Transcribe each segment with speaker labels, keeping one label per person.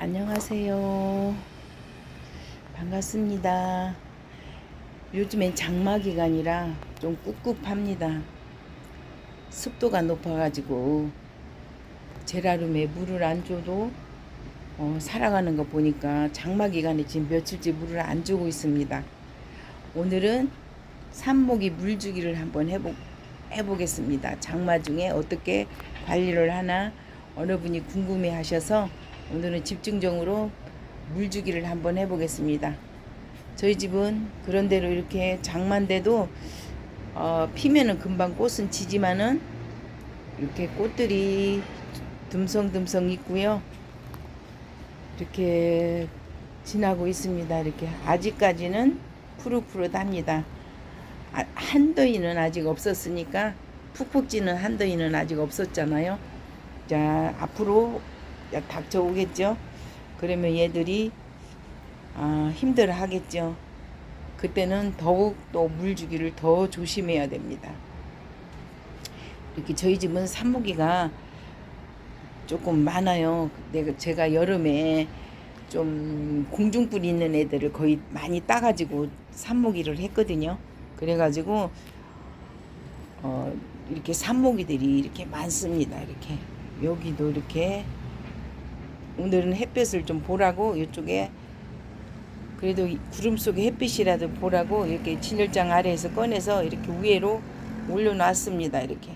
Speaker 1: 안녕하세요. 반갑습니다. 요즘엔 장마 기간이라 좀 꿉꿉합니다. 습도가 높아가지고 제라룸에 물을 안 줘도 살아가는 거 보니까 장마 기간에 지금 며칠째 물을 안 주고 있습니다. 오늘은 삽목이 물주기를 한번 해보겠습니다. 장마 중에 어떻게 관리를 하나 어느 분이 궁금해 하셔서 오늘은 집중적으로 물주기를 한번 해보겠습니다. 저희 집은 그런대로 이렇게 장마인데도 피면은 금방 꽃은 지지만은 이렇게 꽃들이 듬성듬성 있고요. 이렇게 지나고 있습니다. 이렇게 아직까지는 푸릇푸릇합니다. 한더위는 아직 없었으니까 푹푹 찌는 한더위는 아직 없었잖아요. 자, 앞으로 닥쳐오겠죠. 그러면 얘들이 힘들어 하겠죠. 그때는 더욱 또 물주기를 더 조심해야 됩니다. 이렇게 저희 집은 삽목이가 조금 많아요. 제가 여름에 좀 공중뿔 있는 애들을 거의 많이 따가지고 삽목이를 했거든요. 그래가지고 이렇게 삽목이들이 이렇게 많습니다. 이렇게 여기도 이렇게 오늘은 햇볕을 좀 보라고 이쪽에 그래도 구름 속에 햇빛이라도 보라고 이렇게 진열장 아래에서 꺼내서 이렇게 위로 올려놨습니다. 이렇게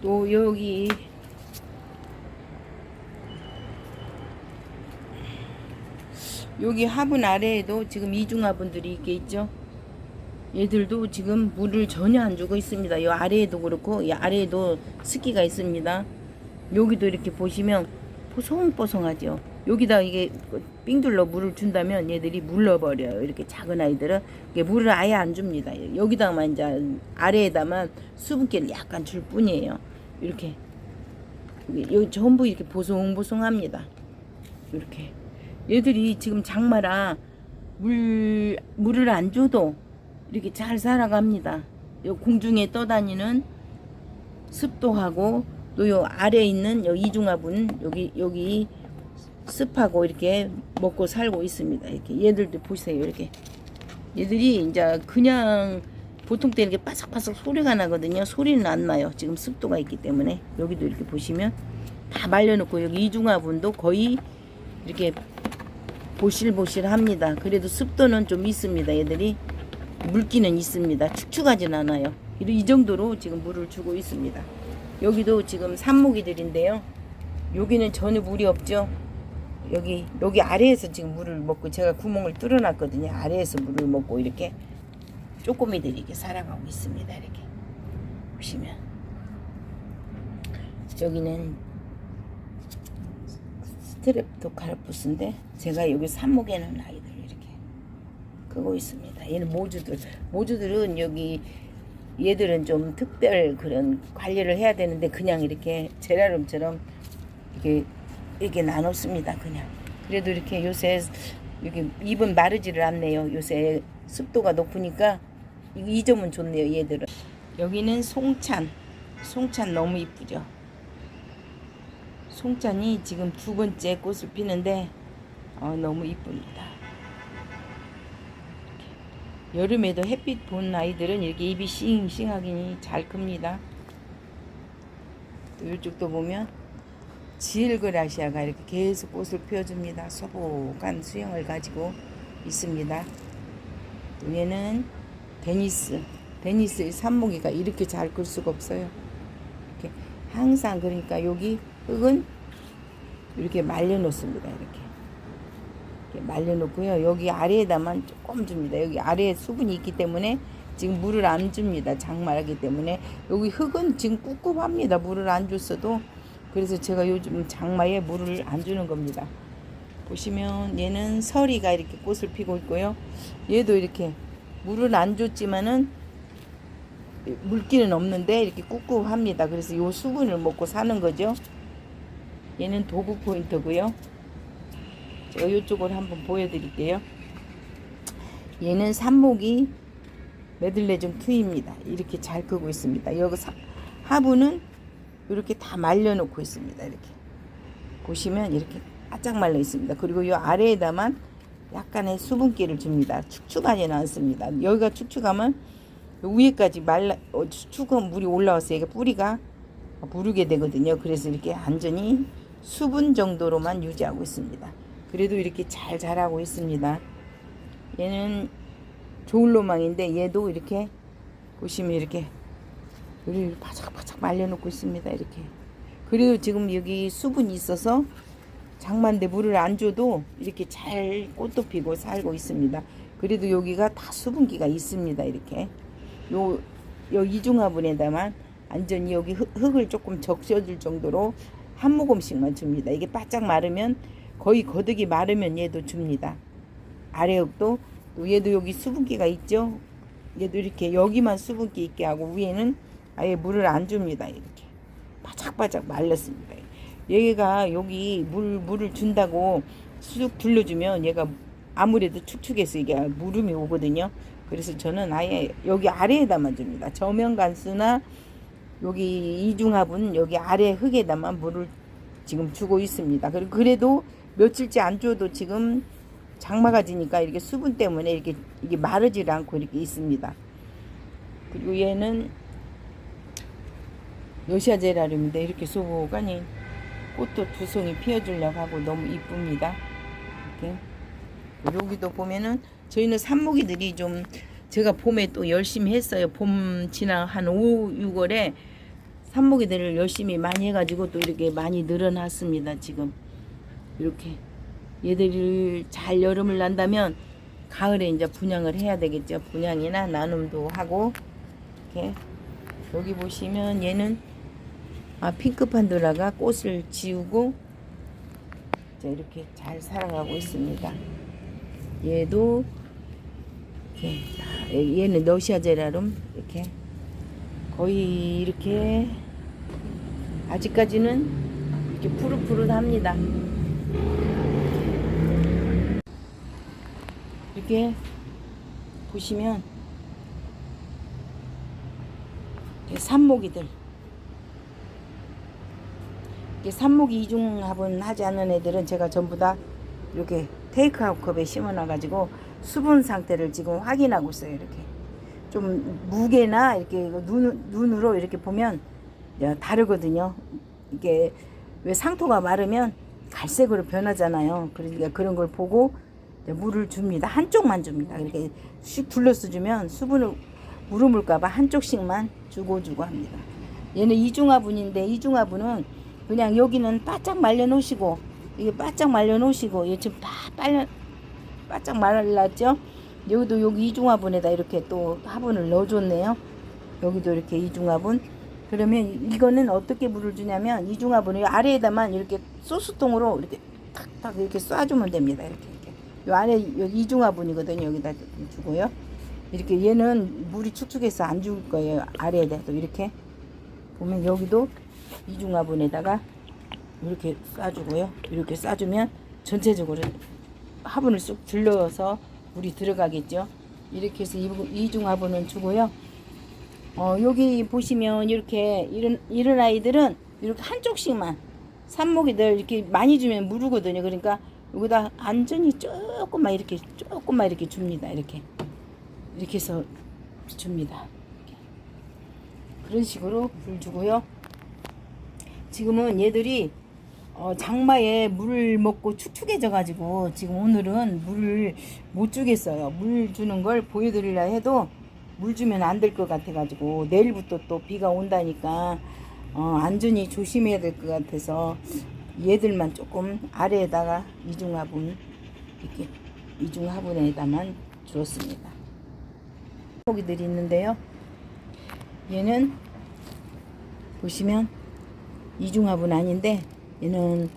Speaker 1: 또 여기 화분 아래에도 지금 이중화분들이 이렇게 있죠. 얘들도 지금 물을 전혀 안 주고 있습니다. 이 아래에도 그렇고 이 아래에도 습기가 있습니다. 여기도 이렇게 보시면 보송보송하죠. 여기다 이게 삥 둘러 물을 준다면 얘들이 물러버려요. 이렇게 작은 아이들은 물을 아예 안 줍니다. 여기다만 이제 아래에다만 수분기를 약간 줄 뿐이에요. 이렇게 여기 전부 이렇게 보송보송합니다. 이렇게 얘들이 지금 장마라 물을 안 줘도 이렇게 잘 살아갑니다. 요 공중에 떠다니는 습도하고 또 요 아래에 있는 요 이중화분 여기 습하고 이렇게 먹고 살고 있습니다. 이렇게 얘들도 보세요. 이렇게 얘들이 이제 그냥 보통 때 이렇게 바삭바삭 소리가 나거든요. 소리는 안 나요. 지금 습도가 있기 때문에 여기도 이렇게 보시면 다 말려놓고 여기 이중화분도 거의 이렇게 보실보실합니다. 그래도 습도는 좀 있습니다. 얘들이 물기는 있습니다. 축축하진 않아요. 이 정도로 지금 물을 주고 있습니다. 여기도 지금 삽목이들인데요. 여기는 전혀 물이 없죠. 여기 아래에서 지금 물을 먹고 제가 구멍을 뚫어놨거든요. 아래에서 물을 먹고 이렇게 쪼꼬미들이 이렇게 살아가고 있습니다. 이렇게 보시면 여기는 스트랩토카르푸스인데 제가 여기 삽목에는 아이들 이렇게 크고 있습니다. 얘는 모주들은 여기 얘들은 좀 특별 그런 관리를 해야 되는데 그냥 이렇게 제라룸처럼 이렇게 나눴습니다. 그냥 그래도 이렇게 요새 여기 입은 마르지를 않네요. 요새 습도가 높으니까 이 점은 좋네요. 얘들은 여기는 송찬 너무 이쁘죠. 송찬이 지금 두 번째 꽃을 피는데 너무 이쁩니다. 여름에도 햇빛 본 아이들은 이렇게 입이 싱싱하게 잘 큽니다. 또 이쪽도 보면 지엘그라시아가 이렇게 계속 꽃을 피워줍니다. 소복한 수영을 가지고 있습니다. 또 얘는 데니스의 삽목이가 이렇게 잘 클 수가 없어요. 이렇게 항상 그러니까 여기 흙은 이렇게 말려놓습니다. 이렇게 말려놓고요. 여기 아래에다만 조금 줍니다. 여기 아래에 수분이 있기 때문에 지금 물을 안 줍니다. 장마라기 때문에 여기 흙은 지금 꿉꿉합니다. 물을 안 줬어도. 그래서 제가 요즘 장마에 물을 안 주는 겁니다. 보시면 얘는 서리가 이렇게 꽃을 피고 있고요. 얘도 이렇게 물을 안 줬지만은 물기는 없는데 이렇게 꿉꿉합니다. 그래서 요 수분을 먹고 사는 거죠. 얘는 도브 포인트고요. 제가 이쪽으로 한번 보여드릴게요. 얘는 삽목이 메들레좀 투입니다. 이렇게 잘 크고 있습니다. 여기 하부는 이렇게 다 말려놓고 있습니다. 이렇게 보시면 이렇게 바짝 말라 있습니다. 그리고 이 아래에다만 약간의 수분기를 줍니다. 축축하지는 않습니다. 여기가 축축하면 위에까지 축축한 물이 올라와서 이게 뿌리가 무르게 되거든요. 그래서 이렇게 완전히 수분 정도로만 유지하고 있습니다. 그래도 이렇게 잘 자라고 있습니다. 얘는 조울로망인데 얘도 이렇게 보시면 이렇게 바짝바짝 말려놓고 있습니다. 이렇게. 그리고 지금 여기 수분이 있어서 장마인데 물을 안 줘도 이렇게 잘 꽃도 피고 살고 있습니다. 그래도 여기가 다 수분기가 있습니다. 이렇게 요 이중화분에다만 완전히 여기 흙을 조금 적셔줄 정도로 한 모금씩만 줍니다. 이게 바짝 마르면 거의 거득이 마르면 얘도 줍니다. 아래 흙도 또 얘도 여기 수분기가 있죠. 얘도 이렇게 여기만 수분기 있게 하고 위에는 아예 물을 안 줍니다. 이렇게 바짝바짝 말렸습니다. 얘가 여기 물을 준다고 쑥 둘러주면 얘가 아무래도 축축해서 이게 물음이 오거든요. 그래서 저는 아예 여기 아래에다만 줍니다. 저면간수나 여기 이중화분 여기 아래 흙에다만 물을 지금 주고 있습니다. 그리고 그래도 며칠째 안 줘도 지금 장마가 지니까 이렇게 수분 때문에 이게 마르질 않고 이렇게 있습니다. 그리고 얘는 요시아제라늄인데 이렇게 소복하니 꽃도 두 송이 피워주려고 하고 너무 이쁩니다. 이렇게. 여기도 보면은 저희는 산모기들이 좀 제가 봄에 또 열심히 했어요. 봄 지나 한 5, 6월에 산모기들을 열심히 많이 해가지고 또 이렇게 많이 늘어났습니다. 지금 이렇게 얘들을 잘 여름을 난다면 가을에 이제 분양을 해야 되겠죠. 분양이나 나눔도 하고 이렇게. 여기 보시면 얘는 핑크 판도라가 꽃을 지우고 이렇게 잘 살아가고 있습니다. 얘도 이렇게 얘는 러시아제라름 이렇게 거의 이렇게 아직까지는 이렇게 푸릇푸릇합니다. 이렇게 보시면 산모기들 산모기 이중화분 하지 않는 애들은 제가 전부 다 이렇게 테이크아웃 컵에 심어놔 가지고 수분 상태를 지금 확인하고 있어요. 이렇게 좀 무게나 이렇게 눈으로 이렇게 보면 다르거든요. 이게 왜 상토가 마르면 갈색으로 변하잖아요. 그러니까 그런 걸 보고 물을 줍니다. 한쪽만 줍니다. 이렇게 슉 둘러서 주면 수분을 물어물까봐 한쪽씩만 주고 합니다. 얘는 이중화분인데 이중화분은 그냥 여기는 바짝 말려 놓으시고 이게 바짝 말려 놓으시고 얘 지금 다 바짝 말랐죠. 여기도 여기 이중화분에다 이렇게 또 화분을 넣어줬네요. 여기도 이렇게 이중화분. 그러면 이거는 어떻게 물을 주냐면 이중화분을 아래에다만 이렇게 소스통으로 이렇게 탁탁 이렇게 쏴주면 됩니다. 이렇게 요 안에 여기 이중화분이거든요. 여기다 주고요. 이렇게 얘는 물이 축축해서 안 죽을 거예요. 아래에다도 이렇게 보면 여기도 이중화분에다가 이렇게 쏴주고요. 이렇게 쏴주면 전체적으로 화분을 쑥 들러서 물이 들어가겠죠. 이렇게 해서 이중화분은 주고요. 여기 보시면 이렇게 이런 아이들은 이렇게 한쪽씩만 산모기들 이렇게 많이 주면 무르거든요. 그러니까 여기다 안전히 조금만 이렇게 줍니다. 이렇게 해서 줍니다. 이렇게. 그런 식으로 물 주고요. 지금은 얘들이 장마에 물을 먹고 축축해져 가지고 지금 오늘은 물을 못 주겠어요. 물 주는 걸 보여드리려 해도 물 주면 안 될 것 같아 가지고 내일부터 또 비가 온다니까 안전히 조심해야 될 것 같아서 얘들만 조금 아래에다가 이중화분에다만 주었습니다. 고기들이 있는데요. 얘는 보시면 이중화분 아닌데 얘는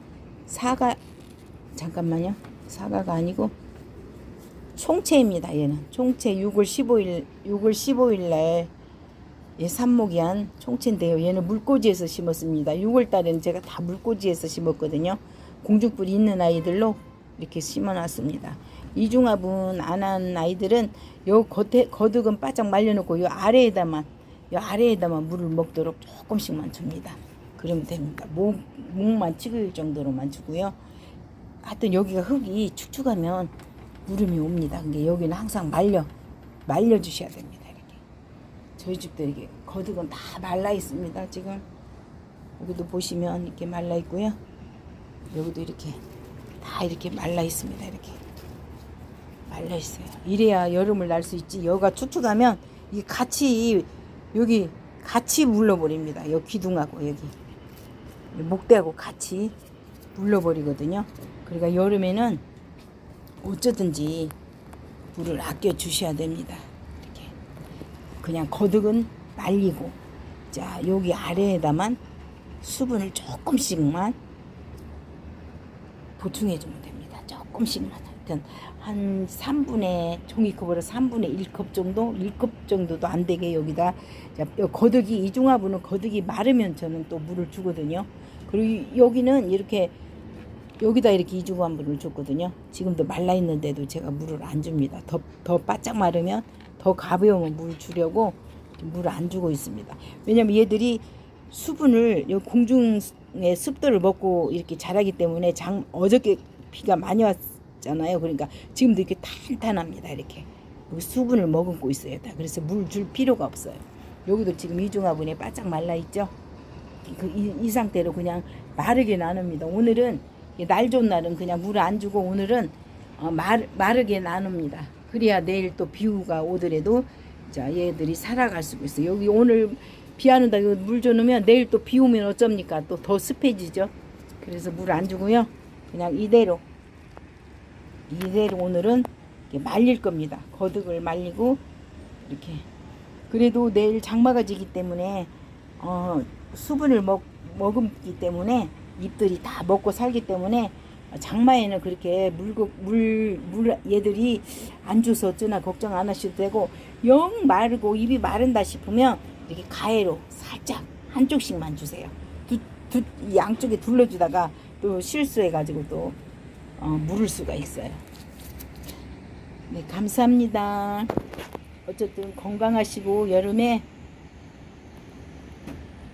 Speaker 1: 잠깐만요. 사과가 아니고 총채입니다. 얘는 총채 6월 15일 날 산모기한 총채인데요. 얘는 물꽂이에서 심었습니다. 6월 달에는 제가 다 물꽂이에서 심었거든요. 공중불이 있는 아이들로 이렇게 심어놨습니다. 이중화분 안 한 아이들은 요 거득은 바짝 말려놓고 요 아래에다만 물을 먹도록 조금씩만 줍니다. 그러면 됩니다. 목만 찍을 정도로만 주고요. 하여튼 여기가 흙이 축축하면 무름이 옵니다. 근데 여기는 항상 말려 주셔야 됩니다. 이렇게 저희 집도 이렇게 거득은 다 말라 있습니다. 지금 여기도 보시면 이렇게 말라 있고요. 여기도 이렇게 다 이렇게 말라 있습니다. 이렇게 말라 있어요. 이래야 여름을 날 수 있지. 여기가 축축하면 이게 같이 여기 같이 물러버립니다. 여기 기둥하고 여기 목대하고 같이 물러버리거든요. 그러니까 여름에는 어쩌든지 물을 아껴 주셔야 됩니다. 이렇게 그냥 거득은 말리고, 자 여기 아래에다만 수분을 조금씩만 보충해 주면 됩니다. 조금씩만. 하여튼 한 3분의 종이컵으로 3분의 1컵 정도, 1컵 정도도 안 되게 여기다. 자, 거득이 이중화분은 거득이 마르면 저는 또 물을 주거든요. 그리고 여기는 이렇게 여기다 이렇게 이중화분을 줬거든요. 지금도 말라 있는데도 제가 물을 안 줍니다. 더 바짝 마르면 더 가벼우면 물 주려고 물을 안 주고 있습니다. 왜냐면 얘들이 수분을 요 공중의 습도를 먹고 이렇게 자라기 때문에 어저께 비가 많이 왔잖아요. 그러니까 지금도 이렇게 탄탄합니다. 이렇게 수분을 머금고 있어요. 다. 그래서 물 줄 필요가 없어요. 여기도 지금 이중화분에 바짝 말라 있죠. 이 상태로 그냥 마르게 나눕니다. 오늘은 날 좋은 날은 그냥 물을 안 주고 오늘은 마르게 나눕니다. 그래야 내일 또 비후가 오더라도 자 얘들이 살아갈 수 있어요. 여기 오늘 비 안 온다 물 줘놓으면 내일 또 비 오면 어쩝니까? 또 더 습해지죠. 그래서 물 안 주고요. 그냥 이대로 오늘은 이렇게 말릴 겁니다. 거득을 말리고 이렇게. 그래도 내일 장마가 지기 때문에 수분을 머금기 때문에 잎들이 다 먹고 살기 때문에 장마에는 그렇게 물 얘들이 안 줘서 어쩌나 걱정 안 하셔도 되고, 영 마르고 잎이 마른다 싶으면 이렇게 가해로 살짝 한쪽씩만 주세요. 양쪽에 둘러주다가 또 실수해가지고 또 물을 수가 있어요. 네, 감사합니다. 어쨌든 건강하시고 여름에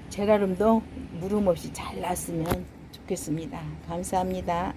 Speaker 1: 제라름도 무름 없이 잘 났으면 좋겠습니다. 감사합니다.